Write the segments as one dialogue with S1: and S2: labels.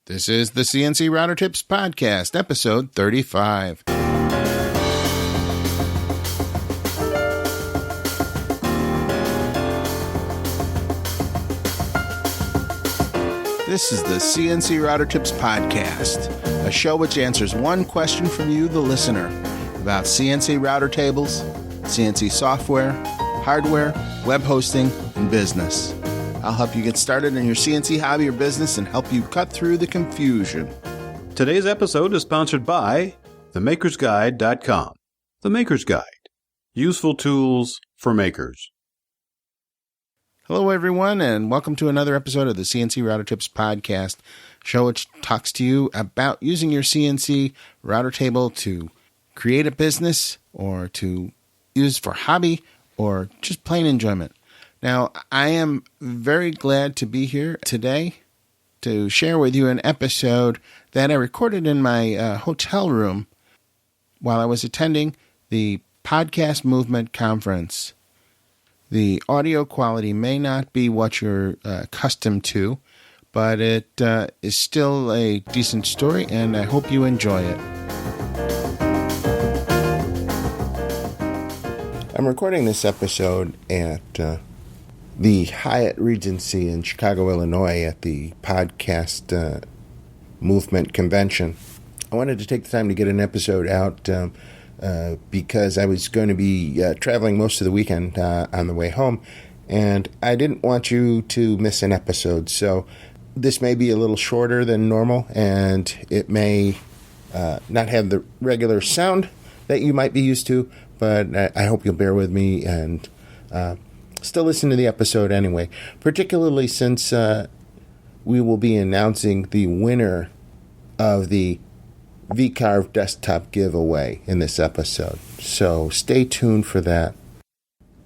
S1: This is the CNC Router Tips Podcast, episode 35. This is the CNC Router Tips Podcast, a show which answers one question from you, the listener, about CNC router tables, CNC software, hardware, web hosting, and business. I'll help you get started in your CNC hobby or business and help you cut through the confusion.
S2: Today's episode is sponsored by themakersguide.com. The Maker's Guide. Useful tools for makers.
S1: Hello, everyone, and welcome to another episode of the CNC Router Tips Podcast, show which talks to you about using your CNC router table to create a business or to use for hobby or just plain enjoyment. Now, I am very glad to be here today to share with you an episode that I recorded in my hotel room while I was attending the Podcast Movement Conference. The audio quality may not be what you're accustomed to, but it is still a decent story, and I hope you enjoy it. I'm recording this episode at the Hyatt Regency in Chicago, Illinois, at the Podcast Movement Convention. I wanted to take the time to get an episode out because I was going to be traveling most of the weekend on the way home, and I didn't want you to miss an episode. So this may be a little shorter than normal, and it may not have the regular sound that you might be used to, but I hope you'll bear with me and still listen to the episode anyway, particularly since we will be announcing the winner of the V-Carve desktop giveaway in this episode. So stay tuned for that.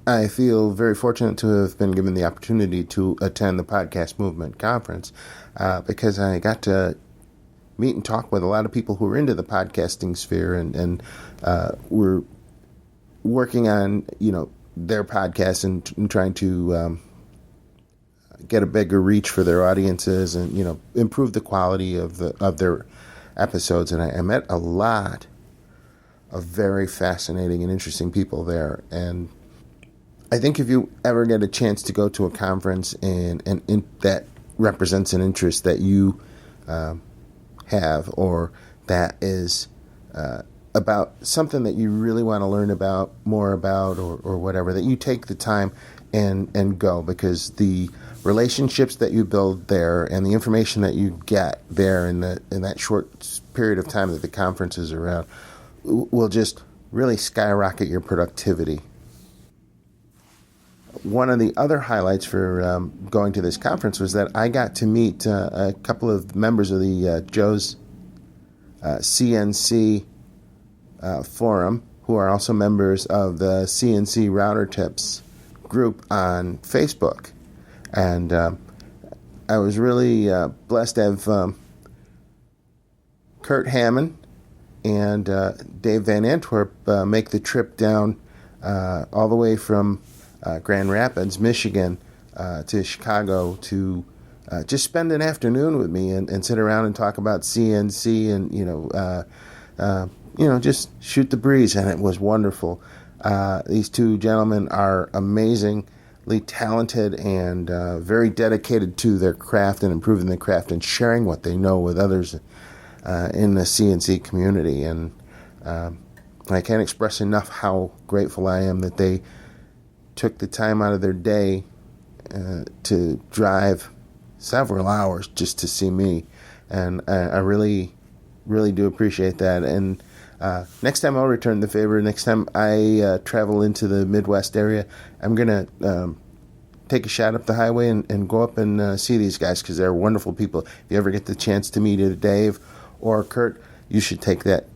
S1: I feel very fortunate to have been given the opportunity to attend the Podcast Movement Conference because I got to meet and talk with a lot of people who are into the podcasting sphere and we're working on, their podcast and trying to get a bigger reach for their audiences and, improve the quality of their episodes. And I met a lot of very fascinating and interesting people there. And I think if you ever get a chance to go to a conference and that represents an interest that you have, or that is about something that you really want to learn about, more about, or whatever, that you take the time and go, because the relationships that you build there and the information that you get there in that short period of time that the conference is around will just really skyrocket your productivity. One of the other highlights for going to this conference was that I got to meet a couple of members of the Joe's CNC forum, who are also members of the CNC Router Tips group on Facebook. And I was really blessed to have Kurt Hammond and Dave Van Antwerp make the trip down all the way from Grand Rapids, Michigan, to Chicago to just spend an afternoon with me and sit around and talk about CNC and, just shoot the breeze. And it was wonderful. These two gentlemen are amazingly talented and very dedicated to their craft and improving their craft and sharing what they know with others in the CNC community. And I can't express enough how grateful I am that they took the time out of their day to drive several hours just to see me. And I really, really do appreciate that. And next time I'll return the favor. Next time I travel into the Midwest area, I'm going to take a shot up the highway and go up and see these guys, because they're wonderful people. If you ever get the chance to meet either Dave or Kurt, you should take that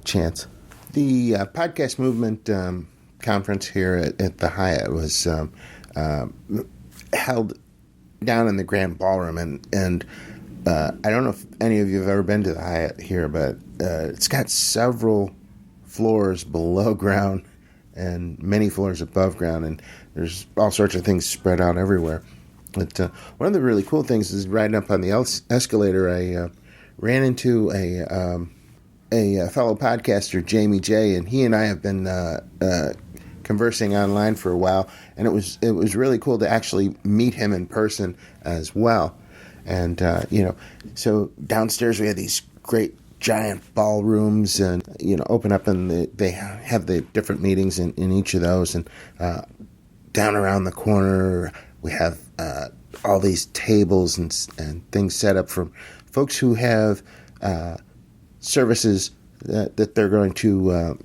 S1: chance. The Podcast Movement conference here at the Hyatt was held down in the Grand Ballroom, and I don't know if any of you have ever been to the Hyatt here, but it's got several floors below ground and many floors above ground, and there's all sorts of things spread out everywhere. But one of the really cool things is riding up on the escalator, I ran into a fellow podcaster, Jamie J, and he and I have been conversing online for a while, and it was really cool to actually meet him in person as well. And so downstairs we had these great giant ballrooms, and open up, and they have the different meetings in each of those. And down around the corner we have all these tables and things set up for folks who have services that they're going to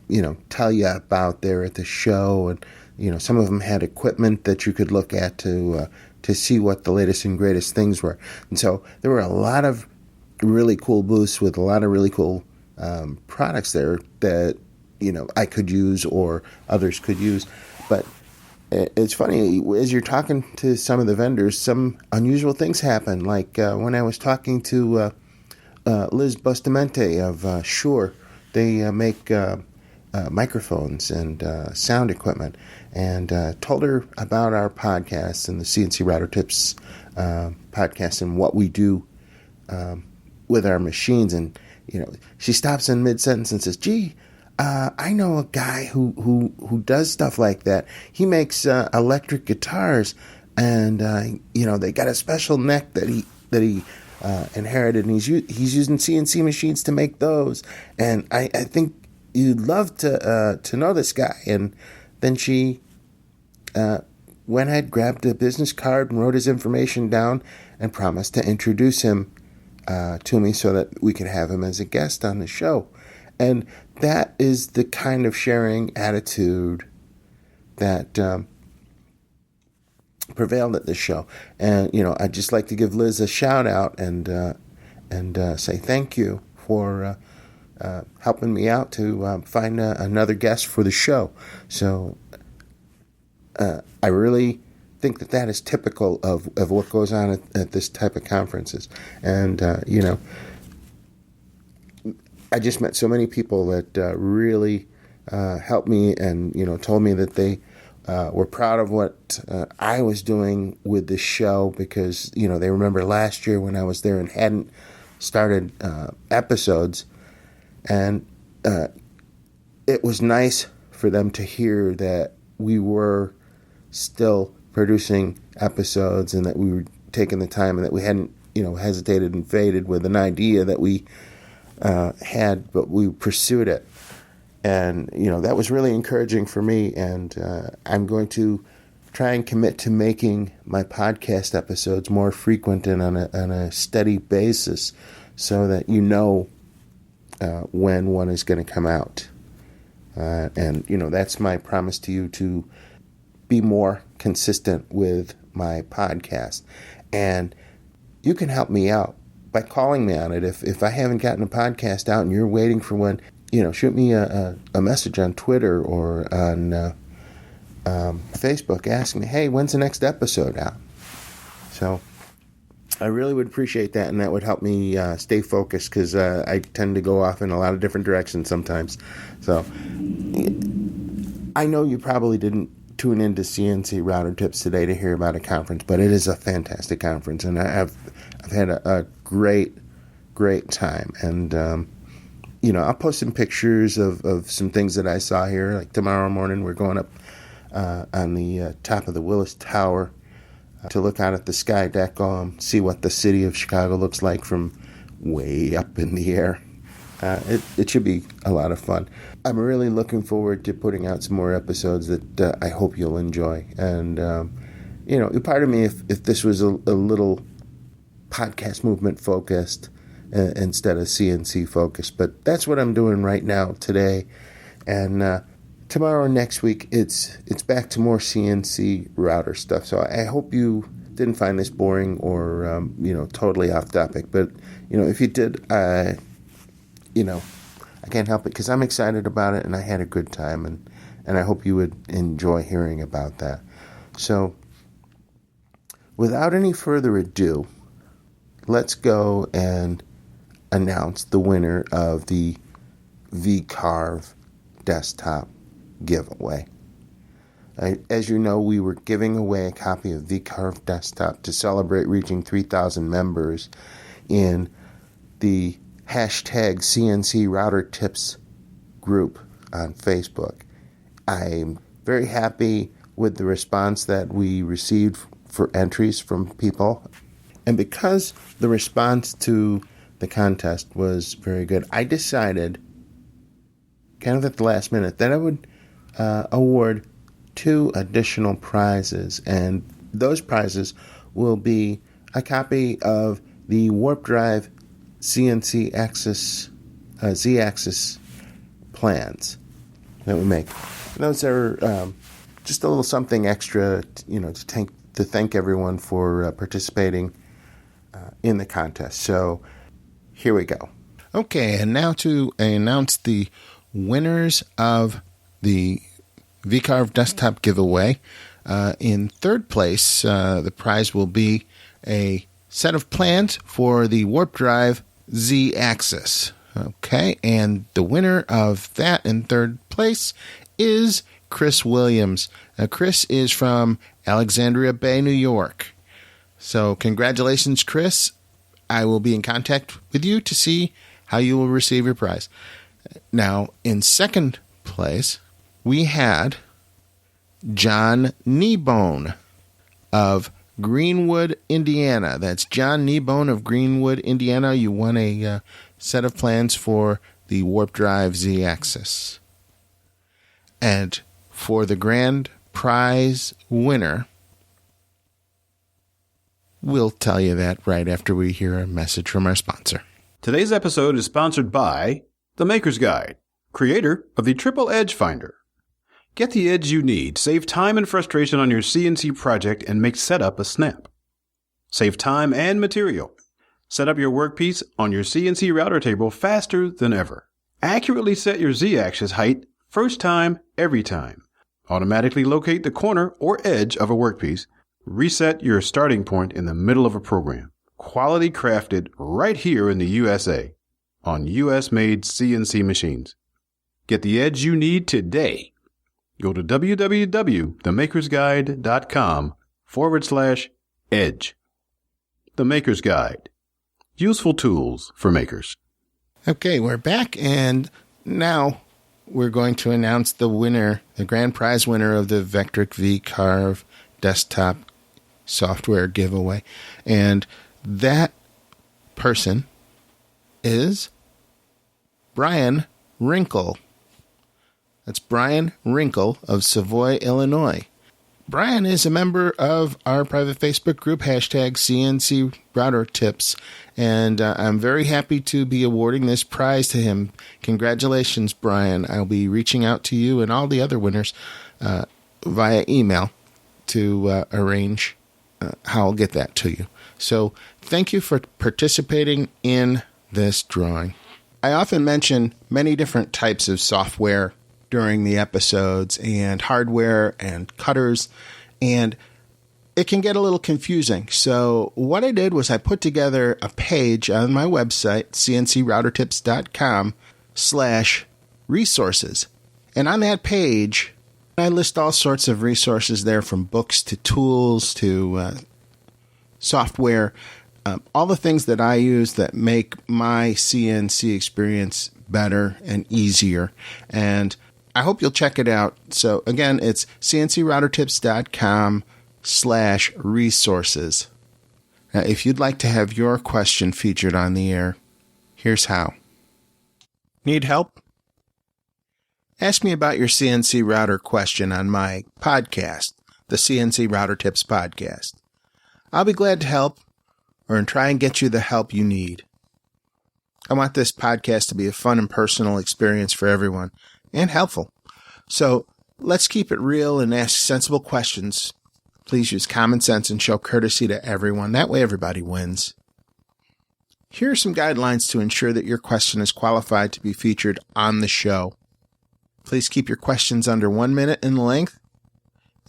S1: tell you about there at the show. And some of them had equipment that you could look at to see what the latest and greatest things were. And so there were a lot of really cool booths with a lot of really cool products there that I could use or others could use. But it's funny, as you're talking to some of the vendors, some unusual things happen. Like when I was talking to Liz Bustamante of Shure, they make microphones and sound equipment, and told her about our podcast and the CNC Router Tips podcast and what we do with our machines. And she stops in mid-sentence and says, "Gee, I know a guy who does stuff like that. He makes electric guitars, and they got a special neck that he inherited, and he's using CNC machines to make those. And I think you'd love to know this guy." And then she went ahead, grabbed a business card, and wrote his information down, and promised to introduce him to me so that we could have him as a guest on the show. And that is the kind of sharing attitude that prevailed at this show. And I'd just like to give Liz a shout out and say thank you for helping me out to find another guest for the show. So I really think that is typical of what goes on at this type of conferences. And I just met so many people that really helped me and told me that they were proud of what I was doing with the show, because they remember last year when I was there and hadn't started episodes, and it was nice for them to hear that we were still producing episodes and that we were taking the time and that we hadn't hesitated and faded with an idea that we had, but we pursued it. And that was really encouraging for me, and I'm going to try and commit to making my podcast episodes more frequent and on a steady basis, so that when one is going to come out. And that's my promise to you, to be more consistent with my podcast. And you can help me out by calling me on it. If I haven't gotten a podcast out and you're waiting for one, shoot me a message on Twitter or on Facebook. Ask me, hey, when's the next episode out? So I really would appreciate that, and that would help me stay focused, because I tend to go off in a lot of different directions sometimes. So I know you probably didn't tune into CNC Router Tips today to hear about a conference, but it is a fantastic conference, and I've had a great time. And I'll post some pictures of some things that I saw here. Like tomorrow morning, we're going up on the top of the Willis Tower to look out at the sky deck, see what the city of Chicago looks like from way up in the air. It should be a lot of fun. I'm really looking forward to putting out some more episodes that I hope you'll enjoy. And part of me, if this was a little podcast movement focused instead of CNC focused, but that's what I'm doing right now today. And tomorrow and next week, it's back to more CNC router stuff. So I hope you didn't find this boring or totally off topic. But if you did, I can't help it, because I'm excited about it and I had a good time, and I hope you would enjoy hearing about that. So without any further ado, let's go and announce the winner of the VCarve desktop giveaway. As you know, we were giving away a copy of VCarve desktop to celebrate reaching 3,000 members in the hashtag CNC Router Tips group on Facebook. I'm very happy with the response that we received for entries from people. And because the response to the contest was very good, I decided, kind of at the last minute, that I would award 2 additional prizes. And those prizes will be a copy of the Warp Drive CNC Axis, Z-Axis plans that we make. And those are just a little something extra, to thank everyone for participating in the contest. So here we go. Okay, and now to announce the winners of the VCarve desktop giveaway. In third place, the prize will be a set of plans for the Warp Drive Z-Axis. Okay, and the winner of that in third place is Chris Williams. Now, Chris is from Alexandria Bay, New York. So congratulations, Chris. I will be in contact with you to see how you will receive your prize. Now, in second place, we had John Kneebone of Greenwood, Indiana. That's John Kneebone of Greenwood, Indiana. You won a set of plans for the Warp Drive Z-Axis. And for the grand prize winner, we'll tell you that right after we hear a message from our sponsor.
S2: Today's episode is sponsored by The Maker's Guide, creator of the Triple Edge Finder. Get the edge you need, save time and frustration on your CNC project, and make setup a snap. Save time and material. Set up your workpiece on your CNC router table faster than ever. Accurately set your Z-axis height first time, every time. Automatically locate the corner or edge of a workpiece. Reset your starting point in the middle of a program. Quality crafted right here in the USA on US-made CNC machines. Get the edge you need today. Go to www.themakersguide.com/edge. The Maker's Guide. Useful tools for makers.
S1: Okay, we're back, and now we're going to announce the winner, the grand prize winner of the Vectric VCarve desktop software giveaway. And that person is Brian Wrinkle. That's Brian Wrinkle of Savoy, Illinois. Brian is a member of our private Facebook group, hashtag CNC Router Tips, and I'm very happy to be awarding this prize to him. Congratulations, Brian. I'll be reaching out to you and all the other winners via email to arrange how I'll get that to you. So thank you for participating in this drawing. I often mention many different types of software during the episodes, and hardware and cutters, and it can get a little confusing. So what I did was I put together a page on my website, cncroutertips.com/resources. And on that page, I list all sorts of resources there, from books to tools to software, all the things that I use that make my CNC experience better and easier. And I hope you'll check it out. So again, it's cncroutertips.com/resources. Now, if you'd like to have your question featured on the air, here's how. Need help? Ask me about your CNC router question on my podcast, the CNC Router Tips Podcast. I'll be glad to help, or try and get you the help you need. I want this podcast to be a fun and personal experience for everyone, and helpful. So let's keep it real and ask sensible questions. Please use common sense and show courtesy to everyone. That way everybody wins. Here are some guidelines to ensure that your question is qualified to be featured on the show. Please keep your questions under 1 minute in length.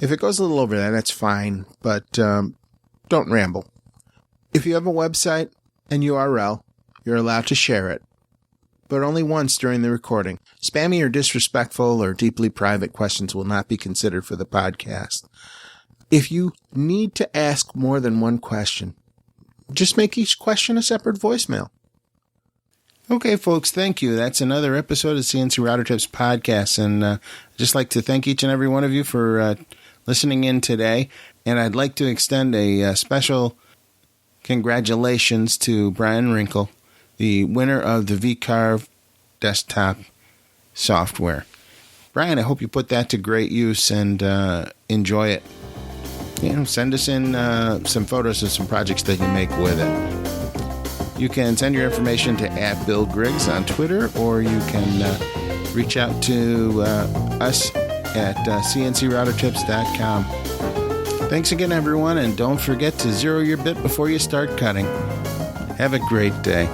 S1: If it goes a little over that, that's fine, but don't ramble. If you have a website and URL, you're allowed to share it, but only once during the recording. Spammy or disrespectful or deeply private questions will not be considered for the podcast. If you need to ask more than one question, just make each question a separate voicemail. Okay, folks, thank you. That's another episode of CNC Router Tips Podcast, and I'd just like to thank each and every one of you for listening in today, and I'd like to extend a special congratulations to Brian Wrinkle, the winner of the VCarve desktop software. Brian, I hope you put that to great use and enjoy it. Send us in some photos of some projects that you make with it. You can send your information to @BillGriggs on Twitter, or you can reach out to us at cncroutertips.com. Thanks again, everyone, and don't forget to zero your bit before you start cutting. Have a great day.